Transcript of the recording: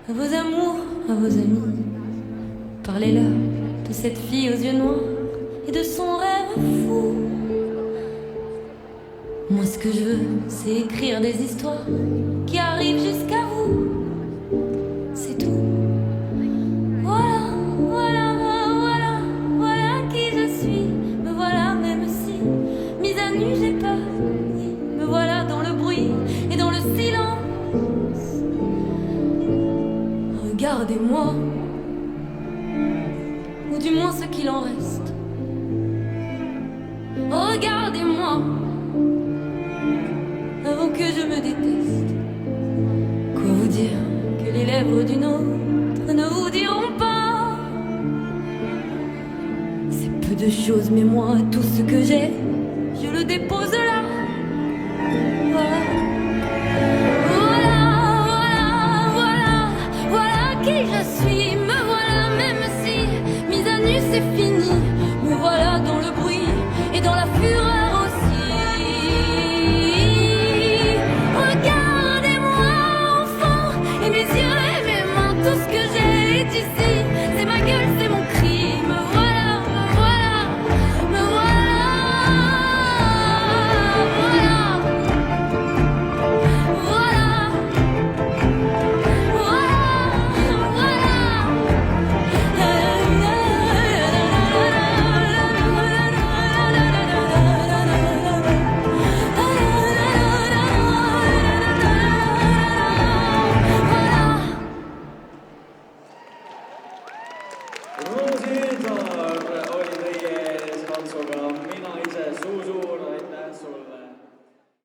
à vos amours, à vos amis. Parlez-leur de cette fille aux yeux noirs et de son rêve fou. Moi ce que je veux, c'est écrire des histoires qui arrivent jusqu'à vous. C'est tout. Voilà, voilà, voilà, voilà qui je suis. Me voilà même si, mise à nu, j'ai peur. Me voilà dans le bruit et dans le silence. Regardez-moi, ou du moins ce qu'il en reste. Regardez-moi, avant que je me déteste. Quoi vous dire que les lèvres d'une autre ne vous diront pas? C'est peu de choses, mais moi, tout ce que j'ai, je le dépose là. Voilà, voilà, voilà, voilà, voilà qui je suis. Me voilà même si, mise à nu, c'est fini. Me voilà dans le bruit et dans la fureur aussi. Regardez-moi, enfant, et mes yeux et mes mains, tout ce que j'ai est ici. C'est ma gueule, c'est mon cri. Me voilà, me voilà, me voilà, voilà, voilà, Rosita.